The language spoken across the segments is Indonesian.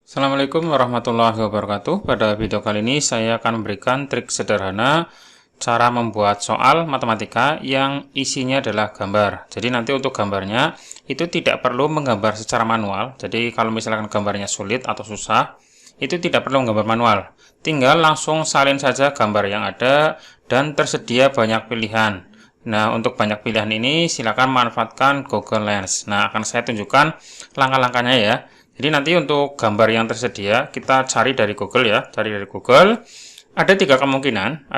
Assalamualaikum warahmatullahi wabarakatuh. Pada video kali ini saya akan memberikan trik sederhana cara membuat soal matematika yang isinya adalah gambar. Jadi nanti untuk gambarnya itu tidak perlu menggambar secara manual. Jadi kalau misalkan gambarnya sulit atau susah, itu tidak perlu menggambar manual. Tinggal langsung salin saja gambar yang ada dan tersedia banyak pilihan. Nah, untuk banyak pilihan ini silakan manfaatkan Google Lens. Nah, akan saya tunjukkan langkah-langkahnya ya. Jadi nanti untuk gambar yang tersedia kita cari dari Google ya, cari dari Google. Ada tiga kemungkinan.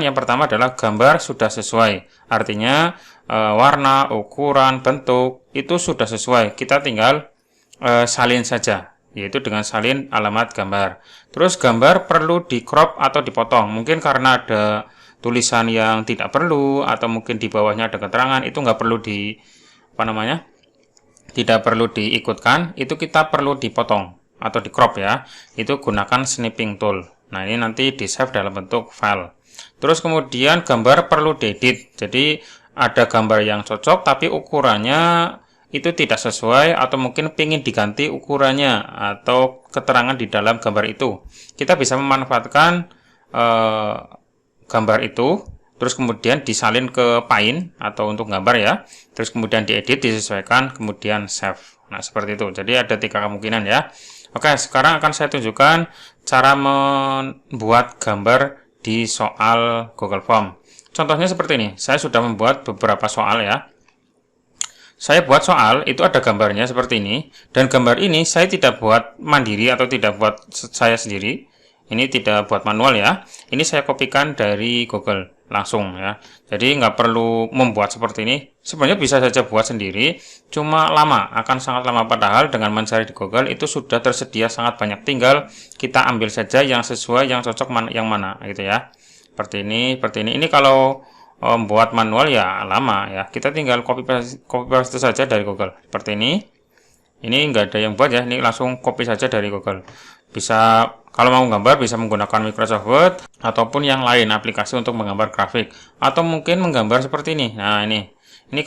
Yang pertama adalah gambar sudah sesuai, artinya warna, ukuran, bentuk itu sudah sesuai. Kita tinggal salin saja, yaitu dengan salin alamat gambar. Terus gambar perlu di crop atau dipotong, mungkin karena ada tulisan yang tidak perlu atau mungkin di bawahnya ada keterangan, itu nggak perlu tidak perlu diikutkan, itu kita perlu dipotong atau di crop ya. Itu gunakan snipping tool. Nah, ini nanti di save dalam bentuk file. Terus kemudian gambar perlu diedit. Jadi ada gambar yang cocok tapi ukurannya itu tidak sesuai atau mungkin ingin diganti ukurannya atau keterangan di dalam gambar itu. Kita bisa memanfaatkan gambar itu, terus kemudian disalin ke Paint atau untuk gambar ya, terus kemudian diedit, disesuaikan, kemudian save. Nah, seperti itu. Jadi ada tiga kemungkinan ya. Oke, sekarang akan saya tunjukkan cara membuat gambar di soal Google Form. Contohnya seperti ini. Saya sudah membuat beberapa soal ya. Saya buat soal, itu ada gambarnya seperti ini, dan gambar ini saya tidak buat mandiri atau tidak buat saya sendiri. Ini tidak buat manual ya. Ini saya kopikan dari Google langsung ya. Jadi nggak perlu membuat seperti ini. Sebenarnya bisa saja buat sendiri, cuma lama, akan sangat lama. Padahal dengan mencari di Google itu sudah tersedia sangat banyak. Tinggal kita ambil saja yang sesuai, yang cocok yang mana gitu ya. Seperti ini, seperti ini. Ini kalau membuat manual ya lama ya. Kita tinggal copy paste saja dari Google. Seperti ini. Ini nggak ada yang buat ya. Ini langsung copy saja dari Google. Bisa kalau mau gambar bisa menggunakan Microsoft Word ataupun yang lain aplikasi untuk menggambar grafik atau mungkin menggambar seperti ini. Nah, ini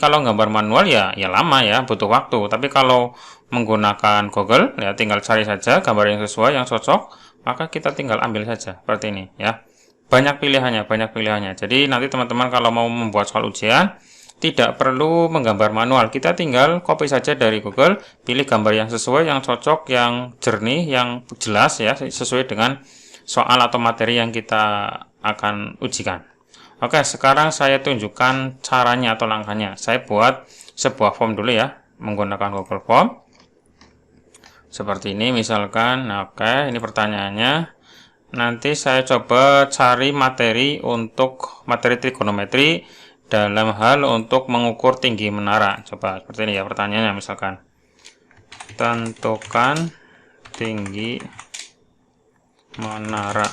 kalau gambar manual ya lama ya, butuh waktu. Tapi kalau menggunakan Google ya tinggal cari saja gambar yang sesuai, yang cocok, maka kita tinggal ambil saja seperti ini ya. Banyak pilihannya. Jadi nanti teman-teman kalau mau membuat soal ujian tidak perlu menggambar manual, kita tinggal copy saja dari Google, pilih gambar yang sesuai, yang cocok, yang jernih, yang jelas ya, sesuai dengan soal atau materi yang kita akan ujikan. Oke, sekarang saya tunjukkan caranya atau langkahnya. Saya buat sebuah form dulu ya, menggunakan Google Form. Seperti ini misalkan. Nah, oke, ini pertanyaannya. Nanti saya coba cari materi untuk materi trigonometri dalam hal untuk mengukur tinggi menara. Coba seperti ini ya pertanyaannya, misalkan tentukan tinggi menara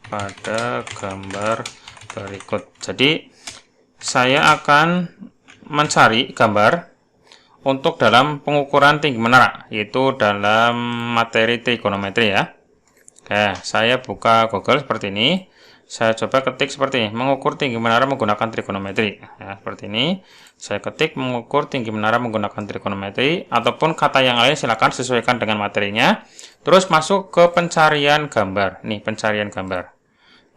pada gambar berikut. Jadi saya akan mencari gambar untuk dalam pengukuran tinggi menara, yaitu dalam materi trigonometri ya. Oke, saya buka Google seperti ini. Saya coba ketik seperti ini, mengukur tinggi menara menggunakan trigonometri. Ya, seperti ini. Saya ketik mengukur tinggi menara menggunakan trigonometri, ataupun kata yang lain silakan sesuaikan dengan materinya. Terus masuk ke pencarian gambar. Nih, pencarian gambar.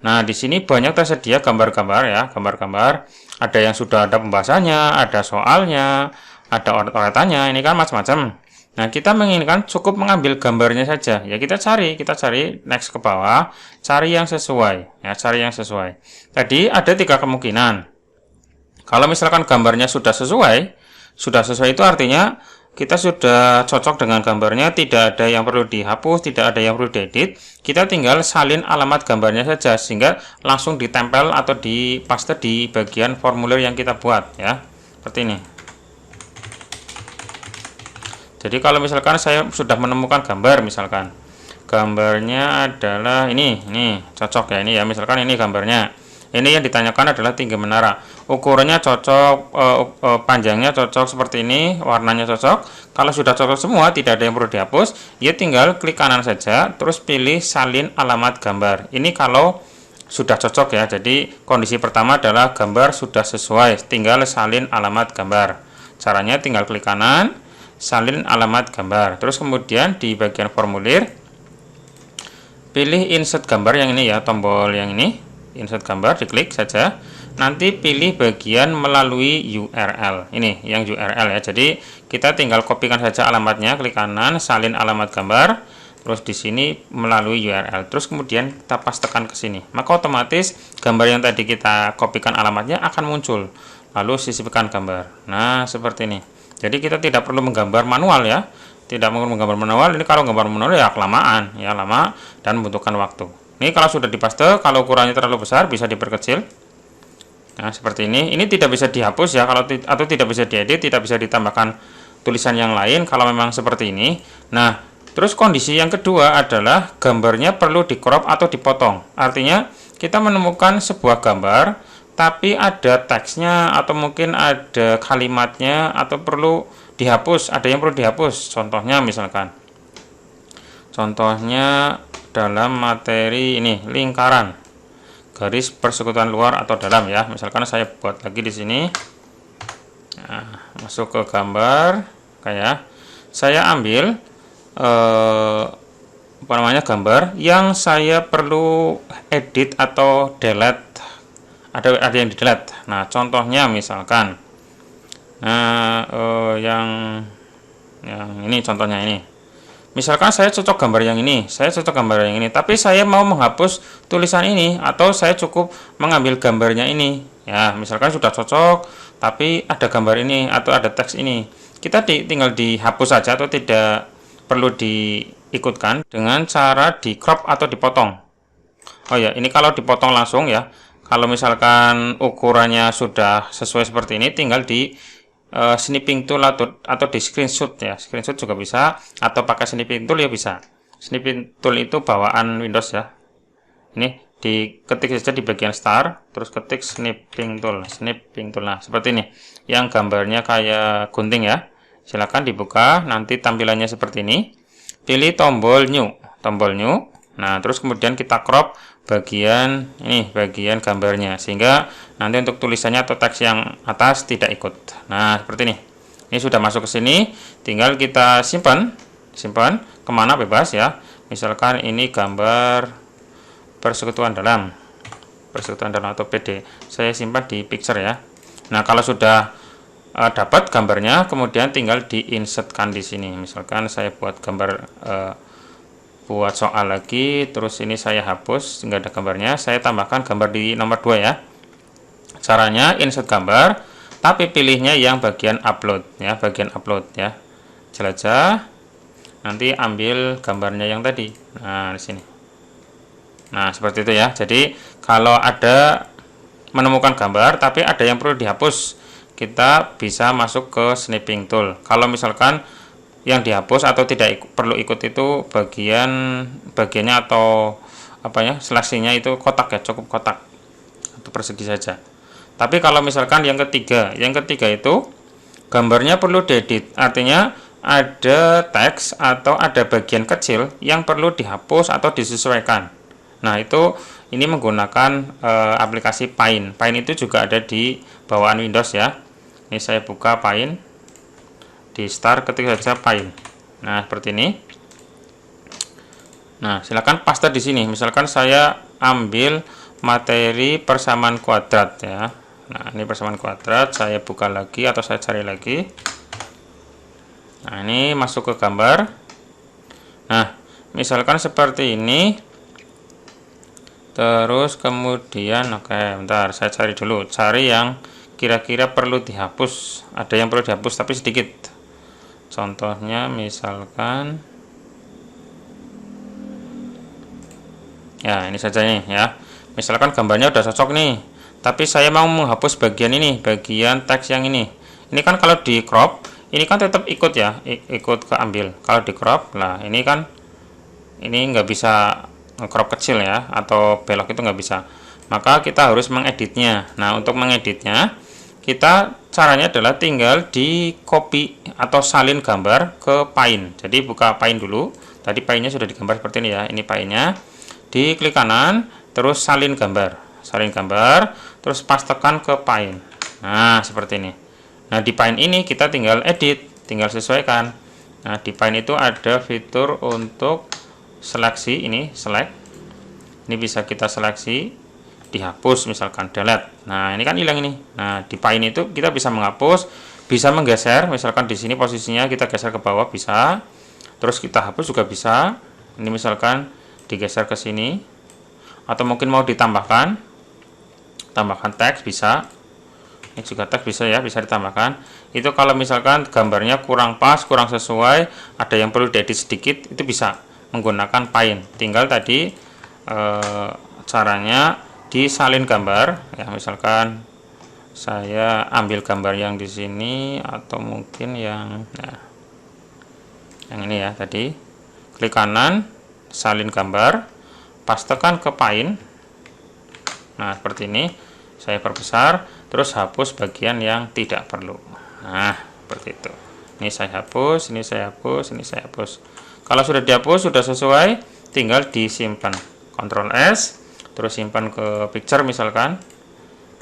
Nah, di sini banyak tersedia gambar-gambar ya, gambar-gambar. Ada yang sudah ada pembahasannya, ada soalnya, ada oret-oretannya. Ini kan macam-macam. Nah, kita menginginkan cukup mengambil gambarnya saja. Ya, kita cari next ke bawah, cari yang sesuai. Ya, cari yang sesuai. Tadi ada tiga kemungkinan. Kalau misalkan gambarnya sudah sesuai itu artinya kita sudah cocok dengan gambarnya, tidak ada yang perlu dihapus, tidak ada yang perlu diedit. Kita tinggal salin alamat gambarnya saja, sehingga langsung ditempel atau dipaste di bagian formulir yang kita buat ya. Seperti ini. Jadi kalau misalkan saya sudah menemukan gambar, misalkan gambarnya adalah ini cocok ya, ini ya, misalkan ini gambarnya. Ini yang ditanyakan adalah tinggi menara. Ukurannya cocok, panjangnya cocok seperti ini, warnanya cocok. Kalau sudah cocok semua, tidak ada yang perlu dihapus, ya tinggal klik kanan saja, terus pilih salin alamat gambar. Ini kalau sudah cocok ya. Jadi kondisi pertama adalah gambar sudah sesuai, tinggal salin alamat gambar. Caranya tinggal klik kanan. salin alamat gambar. Terus kemudian di bagian formulir pilih insert gambar yang ini ya, tombol yang ini, insert gambar, diklik saja. Nanti pilih bagian melalui URL. Ini yang URL ya. Jadi kita tinggal kopikan saja alamatnya, klik kanan, salin alamat gambar. Terus di sini melalui URL. Terus kemudian kita pastekan ke sini. Maka otomatis gambar yang tadi kita kopikan alamatnya akan muncul. Lalu sisipkan gambar. Nah, seperti ini. Jadi kita tidak perlu menggambar manual ya. Tidak perlu menggambar manual. Ini kalau gambar manual ya kelamaan, ya lama dan membutuhkan waktu. Ini kalau sudah dipaste, kalau ukurannya terlalu besar bisa diperkecil. Nah, seperti ini. Ini tidak bisa dihapus ya, atau tidak bisa diedit, tidak bisa ditambahkan tulisan yang lain kalau memang seperti ini. Nah, terus kondisi yang kedua adalah gambarnya perlu di-crop atau dipotong. Artinya kita menemukan sebuah gambar tapi ada teksnya atau mungkin ada kalimatnya atau perlu dihapus, ada yang perlu dihapus. Contohnya misalkan. Contohnya dalam materi ini lingkaran garis persekutuan luar atau dalam ya. Misalkan saya buat lagi di sini. Nah, masuk ke gambar kayak saya ambil apa namanya gambar yang saya perlu edit atau delete, ada yang di delete. Nah, contohnya misalkan yang ini contohnya ini. Misalkan saya cocok gambar yang ini, tapi saya mau menghapus tulisan ini atau saya cukup mengambil gambarnya ini. Ya, misalkan sudah cocok tapi ada gambar ini atau ada teks ini. Kita tinggal dihapus saja atau tidak perlu diikutkan dengan cara di crop atau dipotong. Oh ya, ini kalau dipotong langsung ya. Kalau misalkan ukurannya sudah sesuai seperti ini, tinggal di snipping tool atau di screenshot ya. Screenshot juga bisa, atau pakai snipping tool ya bisa. Snipping tool itu bawaan Windows ya. Ini diketik saja di bagian start, terus ketik snipping tool. Nah, seperti ini. Yang gambarnya kayak gunting ya. Silakan dibuka, nanti tampilannya seperti ini. Pilih tombol new. Nah, terus kemudian kita crop bagian ini, bagian gambarnya, sehingga nanti untuk tulisannya atau teks yang atas tidak ikut. Nah, seperti ini. Ini sudah masuk ke sini, tinggal kita simpan kemana bebas ya. Misalkan ini gambar persekutuan dalam atau PD. Saya simpan di picture ya. Nah, kalau sudah dapat gambarnya, kemudian tinggal diinsertkan di sini. Misalkan saya buat gambar, buat soal lagi, terus ini saya hapus, nggak ada gambarnya, saya tambahkan gambar di nomor 2 ya. Caranya insert gambar, tapi pilihnya yang bagian upload ya, jelajah, nanti ambil gambarnya yang tadi. Nah, di sini. Nah, seperti itu ya. Jadi kalau ada menemukan gambar tapi ada yang perlu dihapus, kita bisa masuk ke snipping tool. Kalau misalkan yang dihapus atau tidak perlu ikut itu bagiannya atau apa ya, seleksinya itu kotak ya, cukup kotak atau persegi saja. Tapi kalau misalkan yang ketiga itu gambarnya perlu diedit, artinya ada teks atau ada bagian kecil yang perlu dihapus atau disesuaikan. Nah, ini menggunakan aplikasi Paint. Paint itu juga ada di bawaan Windows ya. Ini saya buka Paint, di start ketik saja Paint. Nah, seperti ini. Nah, silakan paste di sini. Misalkan saya ambil materi persamaan kuadrat ya. Nah, ini persamaan kuadrat, saya buka lagi atau saya cari lagi. Nah, ini masuk ke gambar. Nah, misalkan seperti ini. Terus kemudian oke, bentar, saya cari dulu. Cari yang kira-kira perlu dihapus. Ada yang perlu dihapus tapi sedikit. Contohnya misalkan ya, ini saja nih ya. Misalkan gambarnya udah cocok nih, tapi saya mau menghapus bagian ini, bagian teks yang ini. Ini kan kalau di crop, ini kan tetap ikut ya, ikut keambil. Kalau di crop, lah ini kan ini nggak bisa crop kecil ya, atau belok itu nggak bisa. Maka kita harus mengeditnya. Nah, untuk mengeditnya kita caranya adalah tinggal di copy atau salin gambar ke Paint. Jadi buka Paint dulu. Tadi Paint-nya sudah digambar seperti ini ya. Ini Paint-nya. Diklik kanan, terus salin gambar, terus pastekan ke Paint. Nah, seperti ini. Nah, di Paint ini kita tinggal edit. tinggal sesuaikan. Nah, di Paint itu ada fitur untuk seleksi, ini select. Ini bisa kita seleksi, dihapus misalkan delete. Nah, ini kan hilang ini. Nah, di Paint itu kita bisa menghapus, bisa menggeser, misalkan di sini posisinya kita geser ke bawah bisa. Terus kita hapus juga bisa. Ini misalkan digeser ke sini. Atau mungkin mau ditambahkan teks bisa. Ini juga teks bisa ya, bisa ditambahkan. Itu kalau misalkan gambarnya kurang pas, kurang sesuai, ada yang perlu diedit sedikit, itu bisa menggunakan Paint. Tinggal tadi caranya disalin gambar ya, misalkan saya ambil gambar yang di sini atau mungkin yang ini ya, tadi klik kanan, salin gambar, pastekan ke Paint. Nah, seperti ini saya perbesar, terus hapus bagian yang tidak perlu. Nah, seperti itu. Ini saya hapus, ini saya hapus, ini saya hapus. Kalau sudah dihapus, sudah sesuai, tinggal disimpan. Ctrl S, terus simpan ke picture misalkan.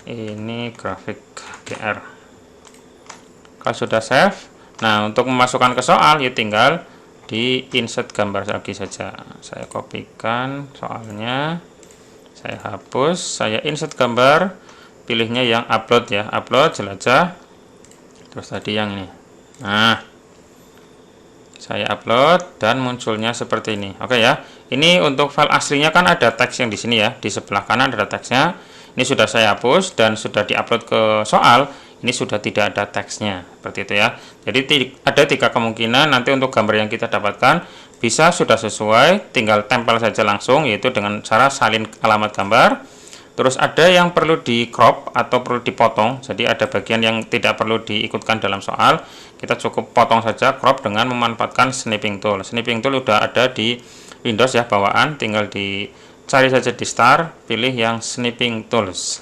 Ini grafik GR. Kalau sudah save, nah untuk memasukkan ke soal, ya tinggal di insert gambar lagi saja. Saya kopikan soalnya, saya hapus, saya insert gambar, pilihnya yang upload ya, upload jelajah, terus tadi yang ini. Nah, saya upload dan munculnya seperti ini. Oke ya. Ini untuk file aslinya kan ada teks yang di sini ya, di sebelah kanan ada teksnya. Ini sudah saya hapus dan sudah diupload ke soal. Ini sudah tidak ada teksnya, seperti itu ya. Jadi ada 3 kemungkinan nanti untuk gambar yang kita dapatkan. Bisa sudah sesuai, tinggal tempel saja langsung, yaitu dengan cara salin alamat gambar. Terus ada yang perlu di crop atau perlu dipotong, jadi ada bagian yang tidak perlu diikutkan dalam soal, kita cukup potong saja, crop dengan memanfaatkan snipping tool. Snipping tool udah ada di Windows ya, bawaan, tinggal dicari saja di start, pilih yang snipping tools.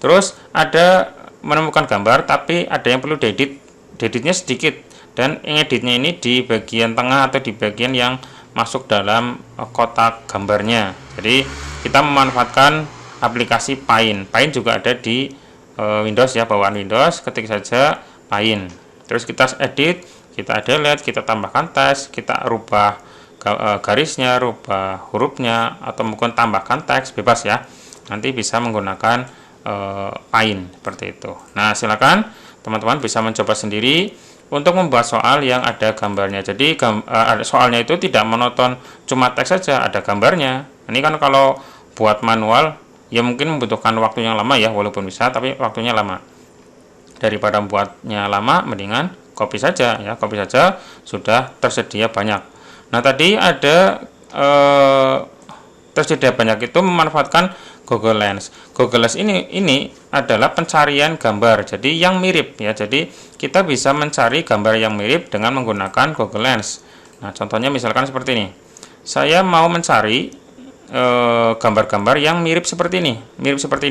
Terus ada menemukan gambar, tapi ada yang perlu diedit, dieditnya sedikit, dan ngeditnya ini di bagian tengah atau di bagian yang masuk dalam kotak gambarnya. Jadi kita memanfaatkan aplikasi Paint. Paint juga ada di Windows ya, bawaan Windows, ketik saja Paint. Terus kita edit, kita delete, kita tambahkan teks, kita rubah garisnya, rubah hurufnya, atau mungkin tambahkan teks, bebas ya. Nanti bisa menggunakan Paint seperti itu. Nah, silakan teman-teman bisa mencoba sendiri untuk membuat soal yang ada gambarnya. Jadi soalnya itu tidak monoton cuma teks saja, ada gambarnya. Ini kan kalau buat manual ya mungkin membutuhkan waktu yang lama ya, walaupun bisa tapi waktunya lama. Daripada buatnya lama, mendingan copy saja ya, copy saja, sudah tersedia banyak. Nah, tadi ada tersedia banyak itu memanfaatkan Google Lens. Google Lens ini adalah pencarian gambar, jadi yang mirip ya. Jadi kita bisa mencari gambar yang mirip dengan menggunakan Google Lens. Nah, contohnya misalkan seperti ini. Saya mau mencari gambar-gambar yang mirip seperti ini,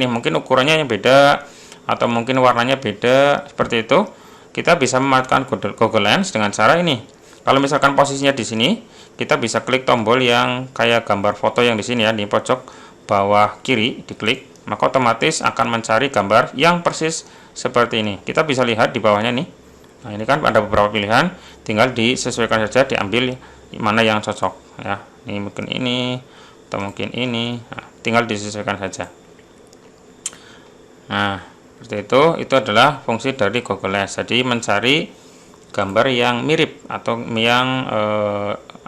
mungkin ukurannya yang beda atau mungkin warnanya beda, seperti itu. Kita bisa memanfaatkan Google Lens dengan cara ini. Kalau misalkan posisinya di sini, kita bisa klik tombol yang kayak gambar foto yang di sini ya, di pojok bawah kiri, diklik, maka otomatis akan mencari gambar yang persis seperti ini. Kita bisa lihat di bawahnya nih. Nah, ini kan ada beberapa pilihan, tinggal disesuaikan saja, diambil mana yang cocok ya. Ini mungkin ini atau mungkin ini, nah, tinggal disesuaikan saja. Nah, seperti itu adalah fungsi dari Google Lens. Jadi mencari gambar yang mirip atau yang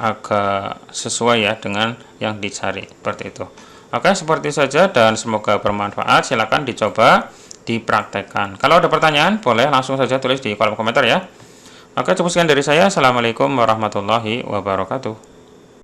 agak sesuai ya dengan yang dicari, seperti itu. Oke, seperti saja dan semoga bermanfaat. Silakan dicoba, dipraktekkan. Kalau ada pertanyaan, boleh langsung saja tulis di kolom komentar ya. Oke, cukup sekian dari saya. Assalamualaikum warahmatullahi wabarakatuh.